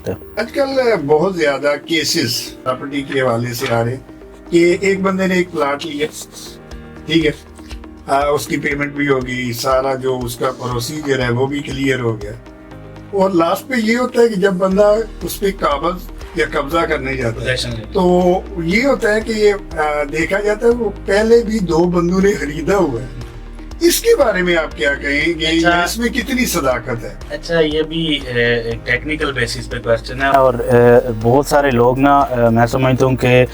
सकता है। आजकल बहुत ज्यादा केसेस प्रॉपर्टी के हवाले से आ रहे हैं कि एक बंदे ने एक प्लाट लिया, ठीक है, उसकी पेमेंट भी होगी, सारा जो उसका प्रोसीजर है वो भी क्लियर हो गया, और लास्ट पे ये होता है कि जब बंदा उस पर काबज या कब्जा करने जाता है तो ये होता है कि ये देखा जाता है वो पहले भी 2 बंदों ने खरीदा हुआ है। इसके बारे में आप क्या कहेंगे? अच्छा, इसमें कितनी सदाकत है? अच्छा, ये भी एक टेक्निकल बेसिस पे क्वेश्चन है, और बहुत सारे लोग ना मैं समझता हूँ कि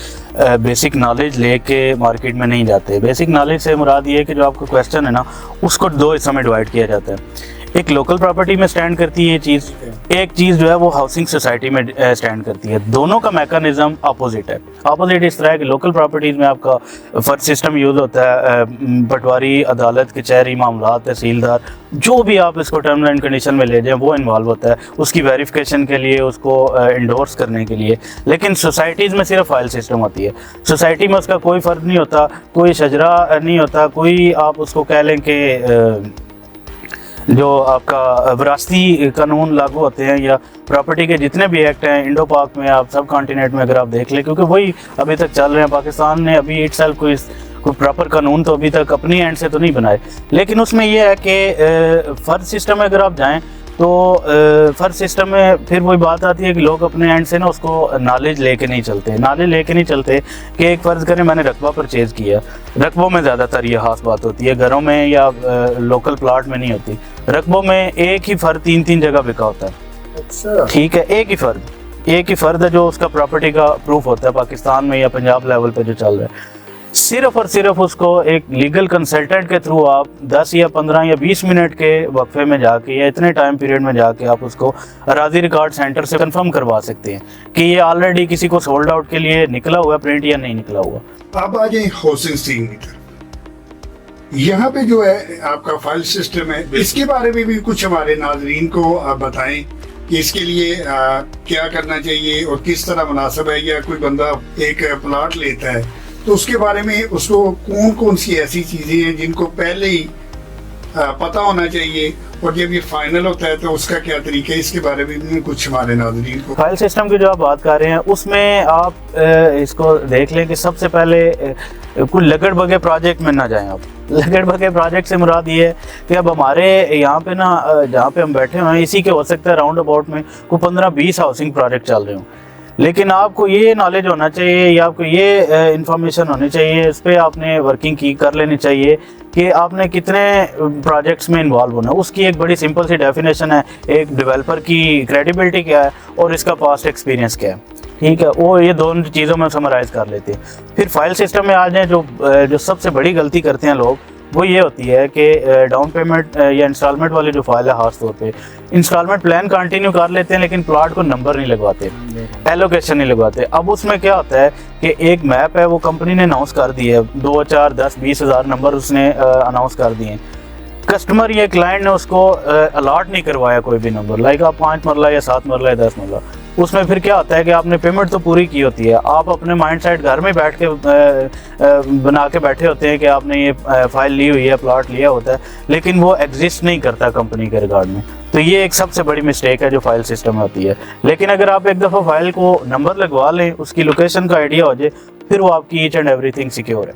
बेसिक नॉलेज लेके मार्केट में नहीं जाते। बेसिक नॉलेज से मुराद ये है कि जो आपका क्वेश्चन है ना, उसको 2 हिस्सों में डिवाइड किया जाता है। एक लोकल प्रॉपर्टी में स्टैंड करती है ये चीज़, एक चीज़ जो है वो हाउसिंग सोसाइटी में स्टैंड करती है। दोनों का मैकेनिज्म अपोजिट है। अपोजिट इस तरह है कि लोकल प्रॉपर्टीज़ में आपका फर्ज सिस्टम यूज़ होता है, पटवारी, अदालत, कचहरी, मामलात, तहसीलदार, जो भी आप इसको टर्म्स एंड कंडीशन में ले जाएं वो इन्वॉल्व होता है उसकी वेरिफिकेशन के लिए, उसको इंडोर्स करने के लिए। लेकिन सोसाइटीज़ में सिर्फ फाइल सिस्टम होती है। सोसाइटी में उसका कोई फ़र्क नहीं होता, कोई शजरा नहीं होता, कोई आप उसको कह लें कि जो आपका विरासती कानून लागू होते हैं या प्रॉपर्टी के जितने भी एक्ट हैं इंडो पाक में, आप सब कॉन्टिनेंट में अगर आप देख लें, क्योंकि वही अभी तक चल रहे हैं। पाकिस्तान ने अभी इटसेल्फ कोई प्रॉपर कानून तो अभी तक अपनी एंड से तो नहीं बनाए, लेकिन उसमें यह है कि फ़र्ज सिस्टम में अगर आप जाएँ तो फ़र्ज सिस्टम में फिर वही बात आती है कि लोग अपने एंड से ना उसको नॉलेज लेके नहीं चलते। नॉलेज लेके नहीं चलते कि एक फ़र्ज़ करें मैंने रकबा परचेज़ किया, रकबों में ज़्यादातर ये ख़ास बात होती है, घरों में या लोकल प्लाट में नहीं होती। रकबों में एक ही फ़र्द 3-3 जगह बिका होता है। अच्छा, ठीक है, एक ही फ़र्द है जो उसका प्रॉपर्टी का प्रूफ होता है पाकिस्तान में या पंजाब लेवल पे जो चल रहा है। सिर्फ और सिर्फ उसको एक लीगल कंसल्टेंट के थ्रू आप 10 या 15 या 20 मिनट के वक्फे में जाके या इतने टाइम पीरियड में जाके आप उसको अराजी रिकॉर्ड सेंटर से कंफर्म करवा सकते हैं कि ये ऑलरेडी किसी को सोल्ड आउट के लिए निकला हुआ है प्रिंट या नहीं निकला हुआ। अब आ जाए हाउसिंग स्कीम की तरफ। यहाँ पे जो है आपका फाइल सिस्टम है, इसके बारे में भी कुछ हमारे नाजरीन को आप बताएं कि इसके लिए क्या करना चाहिए और किस तरह मुनासिब है। या कोई बंदा एक प्लाट लेता है तो उसके बारे में उसको कौन कौन सी ऐसी चीजें हैं जिनको पहले ही पता होना चाहिए, और जब ये फाइनल होता है तो उसका क्या तरीका है, इसके बारे में भी कुछ हमारे नाज़रीन को। फाइल सिस्टम की जो आप बात कर रहे हैं उसमें आप इसको देख लें कि सबसे पहले कोई लगड़ बगे प्रोजेक्ट में ना जाएं। आप लगड़ बगे प्रोजेक्ट से मुराद ये है कि अब हमारे यहाँ पे ना जहाँ पे हम बैठे हुए हैं इसी के हो सकता है राउंड अबाउट में कोई 15-20 हाउसिंग प्रोजेक्ट चल रहे हों, लेकिन आपको ये नॉलेज होना चाहिए या आपको ये इंफॉर्मेशन होनी चाहिए, इस पर आपने वर्किंग कर लेनी चाहिए कि आपने कितने प्रोजेक्ट्स में इन्वॉल्व होना है। उसकी एक बड़ी सिंपल सी डेफिनेशन है, एक डेवलपर की क्रेडिबिलिटी क्या है और इसका पास्ट एक्सपीरियंस क्या है। ठीक है, वो ये दोनों चीज़ों में समराइज़ कर लेते हैं। फिर फाइल सिस्टम में आ जाए, जो सबसे बड़ी गलती करते हैं लोग वो ये होती है कि डाउन पेमेंट या इंस्टॉलमेंट वाली जो फाइल है, खास तौर पे इंस्टॉलमेंट प्लान कंटिन्यू कर लेते हैं लेकिन प्लाट को नंबर नहीं लगवाते, एलोकेशन नहीं लगवाते। अब उसमें क्या होता है कि एक मैप है वो कंपनी ने अनाउंस कर दी है, 2, 4, 10, 20 हज़ार नंबर उसने अनाउंस कर दिए। कस्टमर या क्लाइंट ने उसको अलॉट नहीं करवाया कोई भी नंबर, लाइक आप 5 मरला या 7 मरला या 10 मरला। उसमें फिर क्या होता है कि आपने पेमेंट तो पूरी की होती है, आप अपने माइंड सेट घर में बैठ के बना के बैठे होते हैं कि आपने ये फाइल ली हुई है, प्लॉट लिया होता है, लेकिन वो एग्जिस्ट नहीं करता कंपनी के रिकॉर्ड में। तो ये एक सबसे बड़ी मिस्टेक है जो फाइल सिस्टम में होती है। लेकिन अगर आप एक दफ़ा फाइल को नंबर लगवा लें, उसकी लोकेशन का आइडिया हो जाए, फिर वो आपकी ईच एंड एवरीथिंग सिक्योर है।